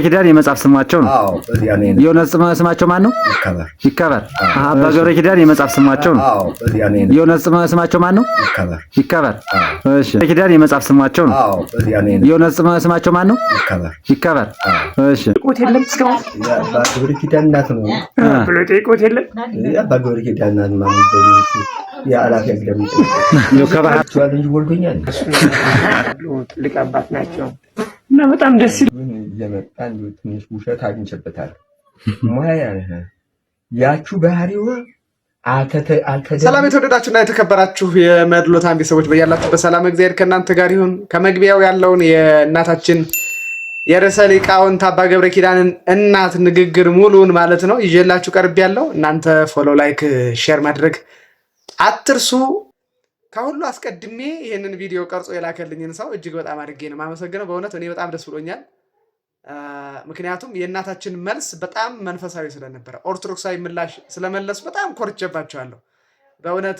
ኪዳን የመጽሐፍ ስማቸው ነው። አዎ በዚያ ነው። የእውነት ስማቸው ማን ነው? ይከበር ይከበር። አባ ገብረ ኪዳን የመጽሐፍ ስማቸው ነው። አዎ በዚያ ነው። የእውነት ስማቸው ማን ነው? ይከበር። ይከበር። እሺ ኪዳን የመጽሐፍ ስማቸው ነው። አዎ በዚያ ነው። የእውነት ስማቸው ማን ነው? ይከበር። ይከበር። እሺ ቆት የለም እስካሁን አባ ገብረ ኪዳን እናት ነው ብሎ ጠይቆት የለም። አባ ገብረ ኪዳን እናት ማለት ነው። የአላፊ አግደም ከባህር ልጅ ወልዶኛል። ትልቅ አባት ናቸው እና በጣም ደስ ይላል። የመጣን ትንሽ ውሸት አግኝቼበታል። ሙያ ያቹ ባህሪው ሰላም የተወደዳችሁና የተከበራችሁ የመድሎታን ቤተሰቦች በያላችሁ በሰላም እግዚአብሔር ከእናንተ ጋር ይሁን። ከመግቢያው ያለውን የእናታችን የርዕሰ ሊቃውንት አባ ገብረ ኪዳንን እናት ንግግር ሙሉን ማለት ነው ይዤላችሁ ቀርብ ያለው። እናንተ ፎሎ፣ ላይክ፣ ሼር ማድረግ አትርሱ። ከሁሉ አስቀድሜ ይህንን ቪዲዮ ቀርጾ የላከልኝን ሰው እጅግ በጣም አድርጌ ነው የማመሰግነው። በእውነት እኔ በጣም ደስ ብሎኛል። ምክንያቱም የእናታችን መልስ በጣም መንፈሳዊ ስለነበረ ኦርቶዶክሳዊ ምላሽ ስለመለሱ በጣም ኮርቼባቸዋለሁ። በእውነት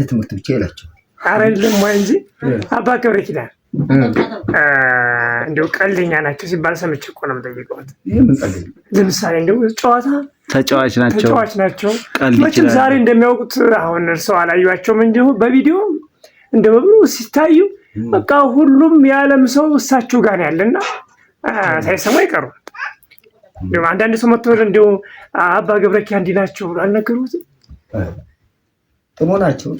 ትምህርት ብቻ ይላቸው አይደለም ወይ እንጂ አባ ገብረ ኪዳን እንደው ቀልደኛ ናቸው ሲባል ሰምቼ እኮ ነው የምጠይቀው። ለምሳሌ እንደው ተጫዋች ናቸው። መቼም ዛሬ እንደሚያውቁት አሁን እርሰው አላዩዋቸውም እንጂ በቪዲዮ እንደበብሩ ሲታዩ በቃ ሁሉም የዓለም ሰው እሳቸው ጋር ያለና ሳይሰማ አይቀሩም። እንደው አንዳንድ ሰው መጥቶ እንደው አባ ገብረ ኪዳን እንዲህ ናቸው ብሎ አልነገሩትም። ጥሩ ናቸው፣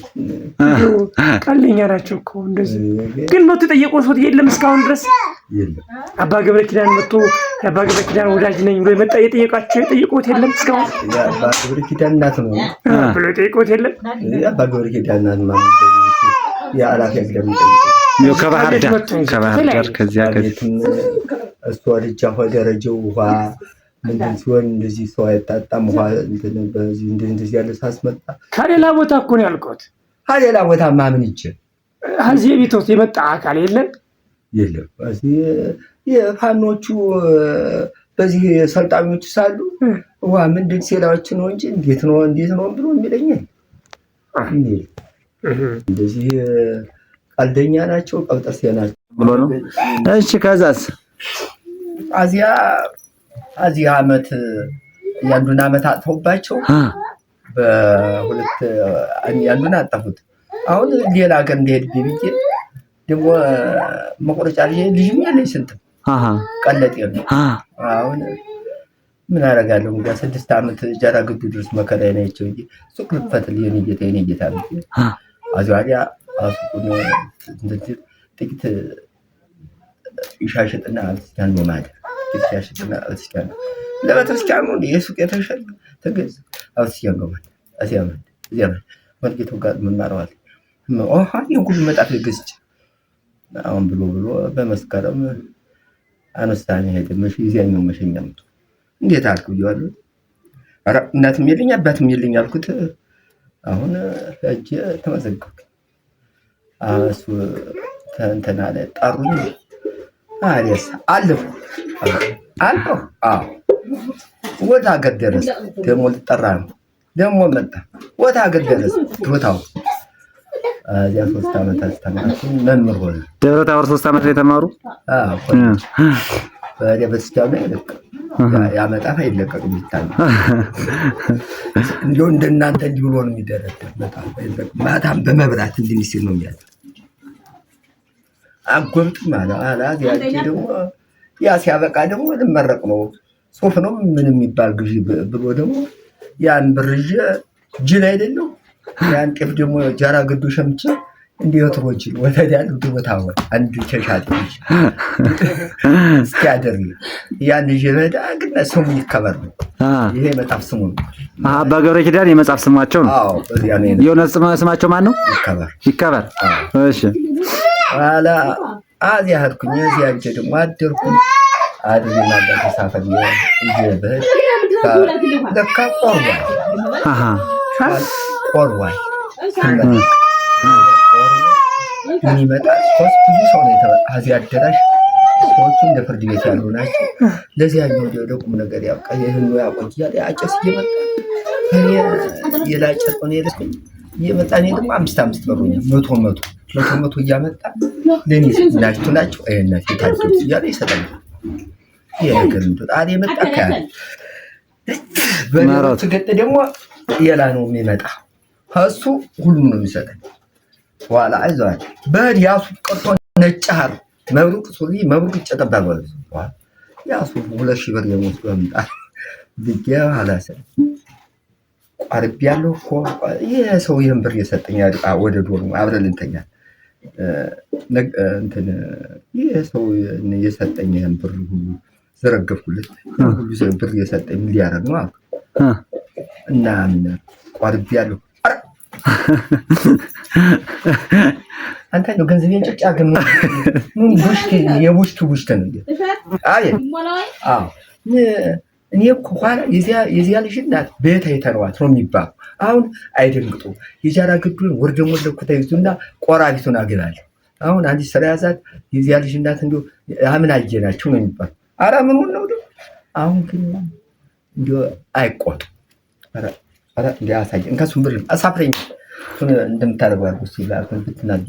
ቀልደኛ ናቸው እኮ እንደዚህ። ግን መጥቶ የጠየቀው ሰው የለም እስካሁን ድረስ የለም። አባ ገብረ ኪዳን መጥቶ የአባ ገብረ ኪዳን ወዳጅ ነኝ ብሎ የመጣ የጠየቁት የለም እስካሁን። አባ ገብረ ኪዳን እናት ነው ብሎ የጠየቁት የለም። አባ ገብረ ኪዳን እናት ማለት የአላፊ አግደም ከባህር ዳር ከዚያ እሷ ልጅ ደረጃው ውሃ ምንድን ሲሆን እንደዚህ ሰው አይጣጣም። ውሃ በዚህ እንደዚህ ያለ ሳስመጣ ከሌላ ቦታ እኮ ነው ያልኩት። ከሌላ ቦታ ማምን ይችላል። እዚህ ቤቶት የመጣ አካል የለም። እዚህ የፋኖቹ በዚህ ሰልጣኞች ሳሉ ውሃ ምንድን ሴላዎች ነው እንጂ እንዴት ነው ብሎ የሚለኝ እንደዚህ ቀልደኛ ናቸው፣ ቀብጠርሴ ናቸው ብሎ ነው። እሺ ከዛስ እዚህ ዓመት ያንዱን ዓመት አጥተውባቸው በሁለት ያንዱን አጠፉት። አሁን ሌላ ሀገር እንደሄድ ብዬ ደግሞ መቆረጫ ልጅም ያለኝ ስንት ቀለጤ ነው። አሁን ምን አደርጋለሁ እንግዲህ 6 ዓመት ጃራ ግዱ ድረስ መከራዬ ናቸው እንጂ ሱቅ ልክፈትል የኔ ጌታ ነው። አዚያ አሱቁን ጥቂት ይሻሽጥና አልስታን ነው ማለት ይሻሽጥና አልስታን ለቤተክርስቲያኑ የሱቅ የተሸጠ ተገዝ አልስታን ነው ማለት እዚያ ወልቂቱ ጋር ምን ማረዋል የጉድ መጣፍ ገዝች አሁን ብሎ በመስከረም አነስታኝ ሄደ መሽ ይዘኛው መሸኛም እንዴት አልኩ ይዋሉ እናትም የለኝ አባትም የለኝ አልኩት። አሁን እጄ ተመዘገብኩ። እሱ ተንተና ላይ ጠሩኝ። አሪስ አለሁ ወደ ሀገር ደረስ ደግሞ ልጠራ ነው ደግሞ መጣ ወደ ሀገር ደረስ ቦታው እዚያ 3 ዓመት አስተማርኩኝ። መምህር ሆነ ደብረ ታቦር 3 ዓመት ላይ ተማሩ። በቤተክርስቲያኑ ይለቀ ያመጣፍ አይለቀቅም ይታል እንደው እንደናንተ እንዲህ ብሎ ነው የሚደረደር። በጣም ማታም በመብራት እንዲህ ሲል ነው የሚያደርግ። አጎምጥ ማለት አላዝ ያቺ ደግሞ ያ ሲያበቃ ደግሞ ልመረቅ ነው ሶፍ ነው ምን የሚባል ግዢ ብሎ ደግሞ ያን ብርጅ ጅል አይደለም ያን ጤፍ ደግሞ ጃራ ግዱ ሸምቼ እንዴት ወጭ ወታዲያን ወታው አንድ ቸሻጥሽ ስካደር ያን ጀበዳ ግን ስሙ ይከበር ነው። ይሄ መጣፍ ስሙ አባ ገብረ ኪዳን የመጽሐፍ ስማቸው ነው። አዎ በዚያ ነው። የእውነት ስማቸው ማን ነው? ይከበር። እሺ አላ አዚያ ሀድኩኝ እዚያ እንጀ ደግሞ አደርኩኝ አድርና ተሳፈል ይጀበህ ለካ ቆርዋይ ምን ይመጣል? ሶስት ብዙ ሰው ነው የተባለ አዳራሽ ሰዎቹ እንደ ፍርድ ቤት ያሉ ናቸው። ለዚያኛው ደግሞ ነገር ያብቃ ይሄን ነው ያቆያል። ያጨስ ይመጣ ከኔ የላጨት ነው የለኝ እየመጣ እኔ ደግሞ 5 ብር 100 እያመጣ ለኔ ናቸው አይነት የታደሉት እያለ ይሰጣል። ይሄ ነገር እንደው ጣሪ የመጣ ካለ በመራቱ ገጥ ደግሞ የላ ነው የሚመጣ እሱ ሁሉም ነው የሚሰጠኝ። በኋላ አይዟል በዲያሱ ቀርቶ ነጫር መብሩቅ ሱሪ መብሩቅ ጨጠባብ በኋላ ያሱ 2000 ብር የሞት በመጣ ብቻ አላሰ ቋርብ ያለው እኮ ይሄ ሰው ይሄን ብር የሰጠኝ ወደ ዶርሙ አብረን እንተኛ እንትን ይሄ ሰው የሰጠኝ ይሄን ብር ሁሉ ዘረገፍኩለት ሁሉ ሰው ብር የሰጠኝ ምን ሊያረግ ነው አልኩ እና ምን ቋርብ ያለው አንተ ነው ገንዘቤን ጭጫ ግን ምን ቡሽክ የቡሽክ ነው አይ አዎ እኔ እኮ ኋላ የዚያ ልጅ እናት ቤት አይተነዋት ነው የሚባል አሁን አይደንግጡ የጃራ ግዱን ወርደሞ ለኩታ ይዙና ቆራቢቱን አገላለሁ አሁን አንዲ ስራ ያዛት የዚያ ልጅ እናት እንዴ አምን አየናቸው ነው የሚባል አራ ምን ነው አሁን ግን እንዴ አይቆጥ አራ እንዲያሳይ እንከሱም ብር አሳፍረኝ እንደምታረጋጉ ሲላል ብትናጅ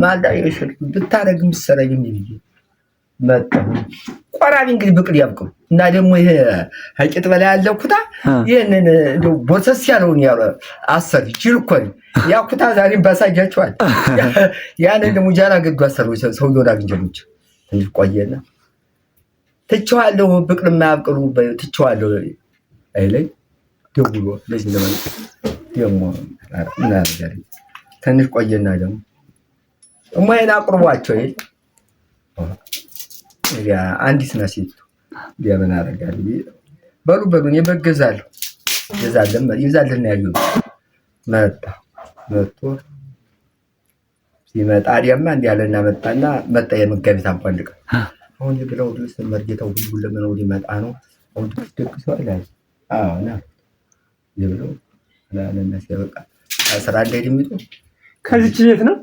ማልዳ ይሽል ብታረግ ምሰራኝ የሚል መጣ ቆራቢ እንግዲህ ብቅል ያብቀው እና ደግሞ ይሄ ሀቂት በላይ ያለው ኩታ ይሄንን እንደው ቦሰስ ያለውን ያለ አሰር ይችል እኮ ያ ኩታ ዛሬም ባሳጃቸዋል ያንን ደግሞ ጃራ ገዱ አሰሩ ሰው ይወዳግ እንጀምጭ እንጂ ቆየና ትቻዋለሁ ብቅል ማያብቀሉ ትቻዋለሁ አይለኝ ደውሎ ለዚህ ለማለት ደግሞ እና ነገር ትንሽ ቆየና ደግሞ እማይና አቅርቧቸው ያ አንዲት ናሲት ሊያመና አረጋል በሉ እኔ በገዛለሁ ይዛልና ያዩ መጥቶ ሲመጣ አዲያማ እንዲያለና መጣ የመጋቢት አንቋልቀ አሁን ይብለው ድረስ መርጌታው ሁሉ ለምን ሊመጣ ነው አሁን ትደግሰው አይላል አዎና ይብለው ለነና ሲያበቃ አስራ አንድ አይደምጡ ከዚች ቤት ነው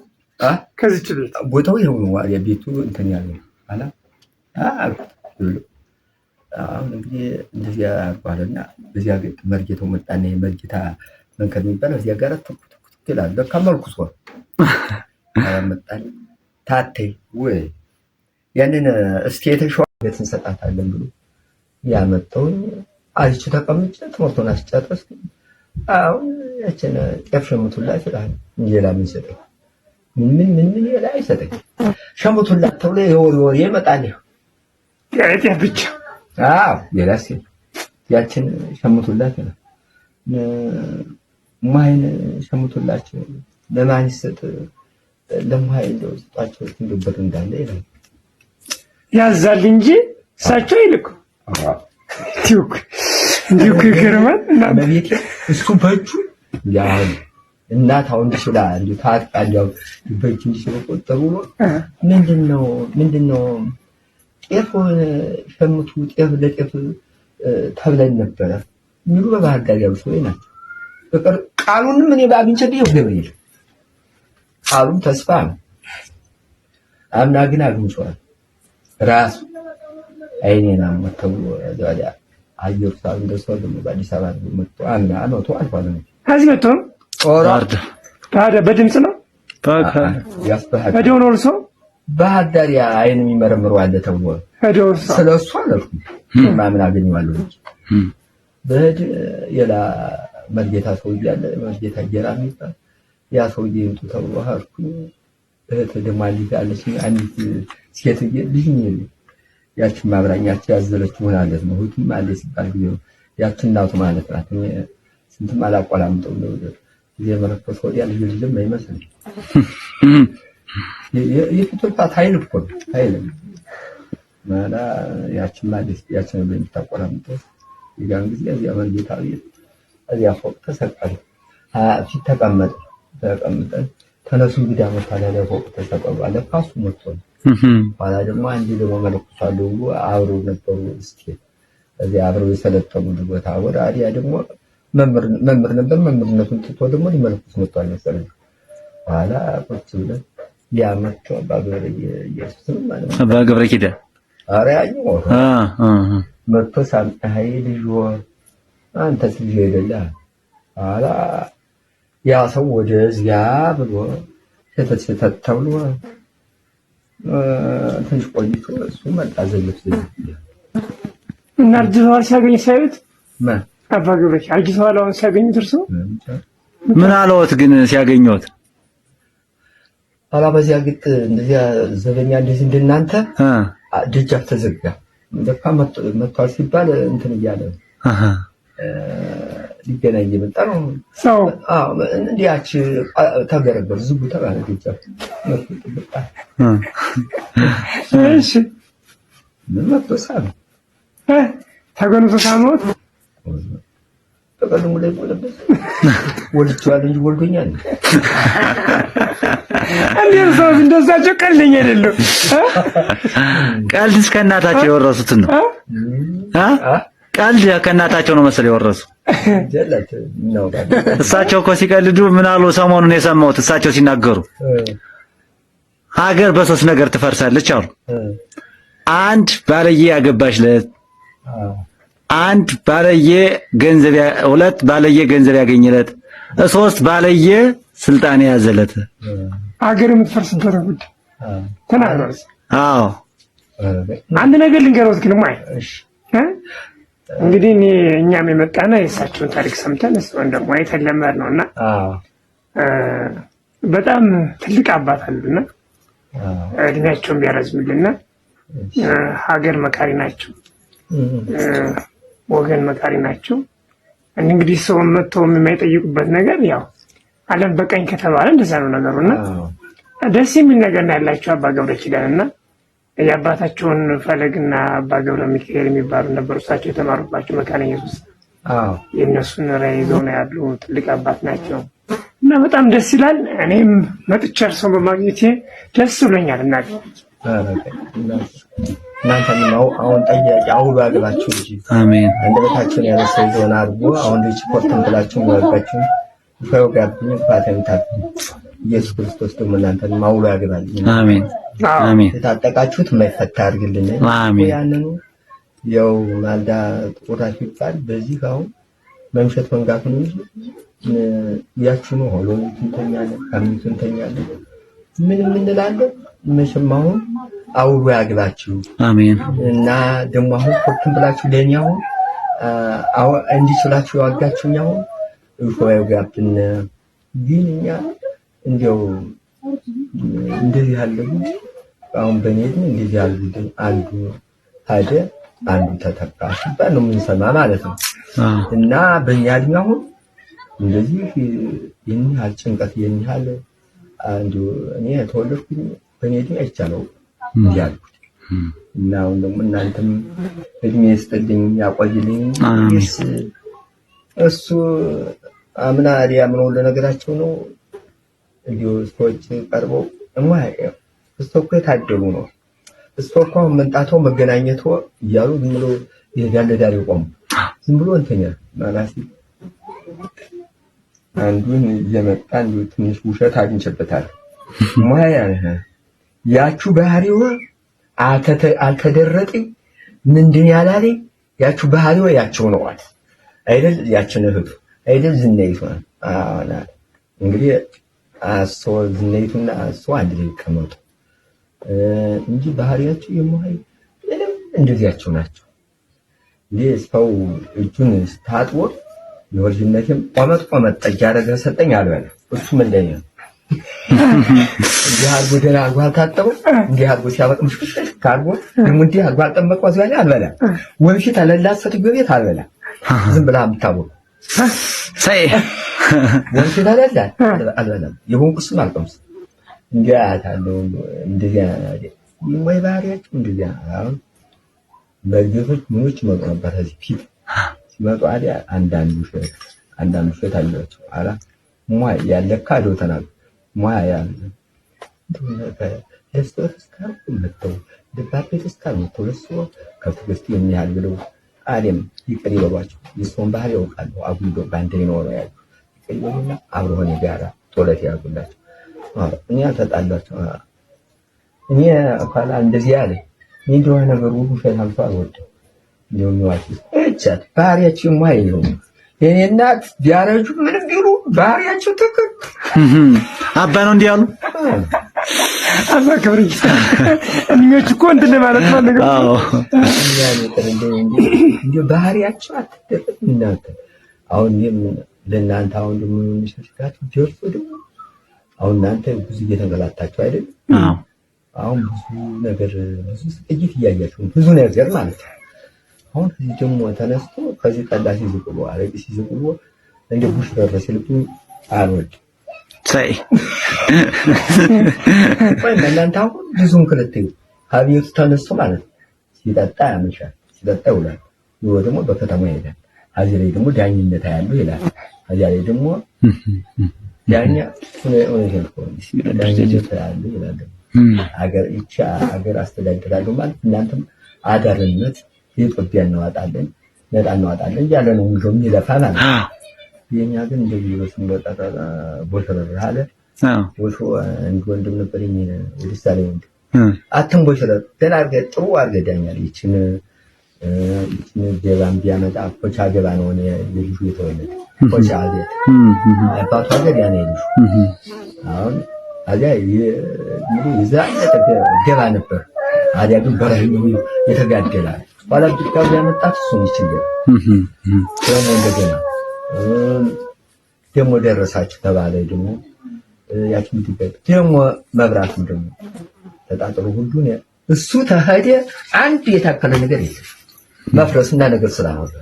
ከዚች ቤት ቦታው ይሄው ነው ቤቱ እንትን ያለው አላ አሁን እንግዲህ እንደዚህ አባልና በዚያ ገጥ መርጌታው መጣና የመርጌታ መንከር የሚባለው እዚያ ጋር ተኩት ይላል ለካመልኩ ሰው መጣን ታቴ ወይ ያንን እስኪ የተሻለ ቤት እንሰጣታለን ብሎ ያመጣው አይቼ ተቀምጬ ትምህርቱን አስጨረስኩ። አሁን ያችን ጤፍ ሸምቱላት ይላል ሌላ ምን ይሰጠኝ ምን ሌላ አይሰጠኝ ሸምቱላት ተብሎ የወር ይመጣል ጤፍ ብቻ አዎ ሌላስ ያችን ሸምቱላት ይላል ማይን ሸምቱላቸው ለማን ይሰጥ ለማይ እንደው ስጣቸው እንደበር እንዳለ ይላል ያዛል እንጂ እሳቸው ይልኩ እንዲሁ ይገርማል እና በቤት እሱ በእጁ ያን እናት አሁን ይችላ እንዲሁ ታጣለው በእጁ ሲቆጠሩ ምንድነው ጤፍ ሸምቱ ጤፍ ለጤፍ ተብለን ነበረ ምኑ በባህር ዳር ያው ሰው ይናት በቀር ቃሉንም እኔ ባግኝቼ ነው ገብርኤል ቃሉም ተስፋ ነው አምና ግን አግኝቷል ራስ አይኔና መተው ወዲያ አየር ሳል እንደሰው ደግሞ በአዲስ አበባ መጥቶ አመቶ አልፏል ነው ከዚህ መጥቶ ኦራርድ ታዲያ በድምጽ ነው ያስባህ ሄደው ነው እርሶ ባህር ዳር ያ አይን የሚመረምረው አለ ተብሎ ሄደው ስለሱ አላልኩም ማምን አገኘዋለሁ በድ የላ መርጌታ ሰው ይያለ መርጌታ ጌራ የሚባል ያ ሰውዬ እንቱ ተብሎ ሀርኩ እህት ደግሞ አለች አንዲት ሴት ልጅ ነው ያችን ማብራኛች ያዘለች ሆናለት ነው ሁሉም አለ ሲባል ነው ያችን እናቱ ማለት ናት ስንት ማላቆላምጠው ነው የመረፈስ ወዲያ ልጅም አይመስል የፍቶታ ታይል እኮ ታይል ማላ ያችን ማለት ያችን በሚታቆላምጠው ይጋን ጊዜ እዚያ መንጌታው እዚያ ፎቅ ተሰቀለ ፊት ተቀመጠ ተነሱ እንግዲህ አመታለ ፎቅ ተሰቀለ ፋሱ መጥቶ ኋላ ደግሞ አንድ ደግሞ መለኩሳሉ አብረው ነበሩ እስኪ እዚያ አብረው የሰለጠኑ ቦታ ወደ አዲያ ደግሞ መምህር ነበር መምህርነቱን ትቶ ደግሞ ሊመለኩስ መጥቷል መሰለኝ ኋላ ቁጭ ብለን ያመጣው ባገረ ኢየሱስም ማለት ነው ባገብረ ኪዳ አራያኝ መጥቶ ሳምጣይ ልጅ አንተ ልጅ አይደለ ኋላ ያ ሰው ወደዚያ ብሎ ሸተት ተብሎ ትንሽ ቆይቶ እሱ መጣ ዘልፍ እና አርጅተዋል። ሲያገኝ ሳይሉት አባ ገብረ አርጅተዋል። አሁን ሲያገኙት እርሱ ምን አለዎት ግን ሲያገኙት? ኋላ በዚያ ግጥ እንደዚያ ዘበኛ እንደዚህ እንደናንተ ደጃፍ ተዘጋ። ለካ መጥቷል ሲባል እንትን እያለ ሊገናኝ እየመጣ ነው ሰው። እንዲያች ተገረበር ዝጉ ተባለ ደጃፍ። እሺ ምን መጥቶሳ ነው ተገኑቶ ሳሞት ተቀድሞ ላይ ወለበት ወልቻለሁ እንጂ ወልዶኛል። እንዴት ሰው እንደዛቸው ቀልደኛ አይደለም። ቀልድስ ከእናታቸው የወረሱት ነው። ቀልድ ከእናታቸው ነው መሰል የወረሱ። እሳቸው እኮ ሲቀልዱ ምን አሉ ሰሞኑን የሰማሁት እሳቸው ሲናገሩ ሀገር በሶስት ነገር ትፈርሳለች አሉ። አንድ ባለየ ያገባችለት፣ አንድ ባለየ ገንዘብ፣ ሁለት ባለየ ገንዘብ ያገኘለት፣ ሶስት ባለየ ስልጣን የያዘለት ሀገር የምትፈርስበት ጉዳይ ተናገሩት። አዎ አንድ ነገር ልንገርዎት ግን ማይ እንግዲህ እኛም የመጣና የእሳቸውን ታሪክ ሰምተን እሱን ደግሞ አይተን ለመር ነውና በጣም ትልቅ አባት አሉና እድሜያቸውን ቢያረዝምልና ሀገር መካሪ ናቸው፣ ወገን መካሪ ናቸው። እንግዲህ ሰው መጥተው የማይጠይቁበት ነገር ያው ዓለም በቀኝ ከተባለ እንደዛ ነው ነገሩና ደስ የሚል ነገር ነው ያላቸው አባ ገብረ ኪዳንና የአባታቸውን ፈለግና አባ ገብረ ሚካኤል የሚባሉ ነበሩ። እሳቸው የተማሩባቸው መካነ ኢየሱስ የእነሱን ራዕይ ይዘው ነው ያሉ ትልቅ አባት ናቸው እና በጣም ደስ ይላል። እኔም መጥቼ እርሶን በማግኘቴ ደስ ብሎኛል። እናንተ ነው አሁን ጠያቂ አውሉ አገባችሁ እንጂ አሜን እንደበታችን ያለሰ ይሆን አድርጎ አሁን ልጅ ኮርተን ብላችሁ ወርቃችሁ ፈውጋብኝ ፋተንታት ኢየሱስ ክርስቶስ ደግሞ እናንተን ማውሉ ያገባልኝ። አሜን አሜን። የታጠቃችሁት የማይፈታ አድርግልን። አሜን። ያንኑ ያው ማልዳ ቁራሽ ይባል በዚህ አሁን መምሸት መንጋቱ ነው እንጂ ያችሁ ነው ሆሎ እንተኛለን ካምንት እንተኛለን ምን እንላለን። መቼም አሁን አውሩ ያግባችሁ። አሜን። እና ደግሞ አሁን ኮርተን ብላችሁ ለኛ አሁን እንዲችላችሁ ያዋጋችሁኝ አሁን እፎያው ጋብን ግን እኛ እንደው እንደዚህ ያለው አሁን በኔት እንደዚህ ያሉት አንዱ ታደ አንዱ ተተካ ሲባል ነው የምንሰማ ማለት ነው። እና በእኛ እድሜ አሁን እንደዚህ ይህን ያህል ጭንቀት ይህን ያህል አንዱ እኔ ተወለድኩኝ በኔ እድሜ አይቻለው ያልኩት እና አሁን ደግሞ እናንተም እድሜ ይስጥልኝ ያቆይልኝ። እሱ አምና ሊያምነው ለነገራቸው ነው እንዲሁ ሰዎች ቀርበው እማይ እሱ እኮ የታደሉ ነው እሱ እኮ መንጣተው መገናኘቱ እያሉ ዝም ብሎ ይሄዳል ዳር ይቆም ዝም ብሎ እንተኛ ማላሲ አንዱን እየመጣ እንዲሁ ትንሽ ውሸት አግኝቼበታል። ማያ ያቹ ባህሪው አልተደረጠኝ ምንድን ያላለ ያቹ ባህሪው ያቸው ነው አይደል ያችን እህቱ አይደል ዝናይቱ አና እንግዲህ አሶ ዝናይቱና አሶ አንድ ላይ ከመጡ እንጂ ባህሪያቸው የማይ እንደዚያቸው ናቸው። ለሰው እጁን ታጥቦ የወልጅነትም ቆመጥ ያረገ ሰጠኝ አልበለ እሱ ምንድን ነው እንዲህ አርጎ ደና አርጎ ታጠበው እንዲህ አርጎ ሲያበቅምሽ ካርጎ እንዲህ አርጎ አጠመቀው ዘያኔ አልበለ ወንፊት አለላሰት ገቤት አልበለ ዝም ብላ አምታው ሳይ ወንፊት አለላ የሆንኩስ ማልቀምስ እንዲያ ታለው እንደዚያ ወይ ባህሪያቸው እንደዚያ አሁን በግፎች ምኖች መጡ ነበር እዚህ ፊት ሲመጡ አይደል አንዳንዱ ሸት አላቸው አላ ሟይ ያለካ ዶ ተናገ ሟይ ያለ ለስተስታር መጥተው ደባቤተስታር መጥተው ለሱ ከትግስት የሚያህል ብለው አለም ይቅር ይበሏቸው የሰውን ባህሪ ያውቃሉ። አጉዶ ባንዴ ነው ያሉ ይቅርና አብሮሆነ ጋራ ጦለት ያጉላቸው እኔ ተጣላቸው እኔ አካላ እንደዚህ ያለ እንደው ነገሩ ሁሉ ፈታምቷ ወደ እንደው ነው እቻት ባህሪያችን ማይ ነው የኔ እናት ቢያረጁ ምንም ቢሉ ባህሪያቸው ትክክል። አባ ነው እንዲህ ያሉ አባ ክብር እኞች እኮ እንትን ማለት ፈልገው እንዴ ባህሪያቸው አትደረግ እናንተ አሁን ለእናንተ አሁን ደግሞ የሚሸጥካችሁ ጀርሶ ደግሞ አሁን እናንተ ብዙ እየተንገላታችሁ አይደል? አሁን ብዙ ነገር ብዙ ጥቂት እያያችሁ ብዙ ነገር ማለት ነው። አሁን ከዚህ ደግሞ ተነስቶ ከዚህ ጠላ ሲዝቁ አረቂ ሲዝቁ እንደ ቡሽ ደረሰ ልኩ አልወድ ሳይ ወይ እናንተ አሁን ብዙም ክልትዩ አብዮት ተነስቶ ማለት ሲጠጣ ያመሻል፣ ሲጠጣ ይውላል። ይወ ደግሞ በከተማ ይሄዳል። አዚህ ላይ ደግሞ ዳኝነት ያለው ይላል። አዚያ ላይ ደግሞ ዳኛ ዳኝነት ያለው ይላል። አገር ይቻ አገር አስተዳድራለሁ ማለት እናንተም አዳርነት የኢትዮጵያ እናዋጣለን ነጣ እናዋጣለን እያለ ነው እንጆ የሚለፋና የኛ ግን እንደዚህ ወስን በጠራ ቦተራ አለ ወሾ አንድ ወንድም ነበርኝ ወዲሳሌ ወንድ አትንቦሽረ ደናርገ ጥሩ አርገዳኛል ይችን ጀባን ቢያመጣ ኮቻ ገባ ነው ልጁ የተወለደ ኮቻ አለ አባቱ ሀገር ያኔ ልጁ አሁን አዚያ ይዛ ገባ ነበር። አዚያ ግን በረህዩ የተጋደላል ባላ ቢካው ያመጣት እሱ ይችላል ደግሞ እንደገና ደግሞ ደረሳችሁ ተባለ። ደግሞ ያቺን ትገጥ ደግሞ መብራቱን ደግሞ ተጣጥሮ ሁሉን እሱ ተሄደ። አንድ የታከለ ነገር የለም። መፍረስና ነገር ስላሆነ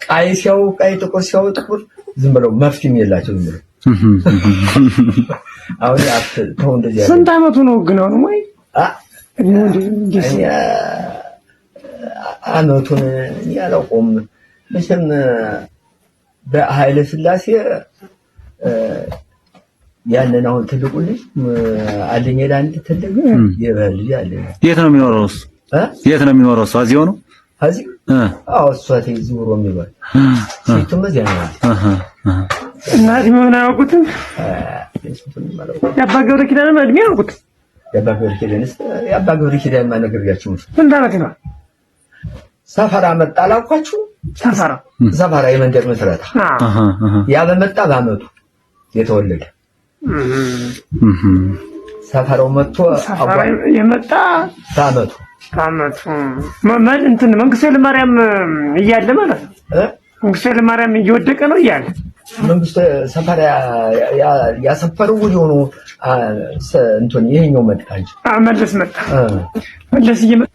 ቀይ ሲያው ቀይ ጥቁር ሲያው ጥቁር ዝም ብለው መፍትም የላቸው ዝም ብለው አሁን ተው እንደዚህ ስንት አመቱ ነው ግን አሁን ወይ አመቱን ያላውቀውም መቼም በኃይለ ሥላሴ ያንን አሁን ትልቁ ልጅ አለኝ አንድ ትልቅ የበልጅ አለኝ። የት ነው የሚኖረው እሱ? የት ነው የሚኖረው እሱ? እዚሁ ነው እዚህ? አዎ እሱ እዚህ ዞሮ የሚባል ሲቱም እዚያ ነው። እናት ምን አያውቁትም? የአባ ገብረ ኪዳን እድሜ አያውቁት? የአባ ገብረ ኪዳን ማነገርያችሁ ስንት ዓመት ነው? ሰፈራ መጣ አላልኳችሁ? ሰፈራ የመንደር መስረታ ያ በመጣ በአመቱ የተወለደ ሰፈራው መጥቶ የመጣ በአመቱ ማን እንትን መንግስቱ ኃይለማርያም እያለ ማለት ነው። መንግስቱ ኃይለማርያም እየወደቀ ነው እያለ መንግስቱ ሰፈራ ያሰፈረው ወዲያው ነው እንትን ይሄኛው መጣ እንጂ መለስ መጣ መለስ እየመጣ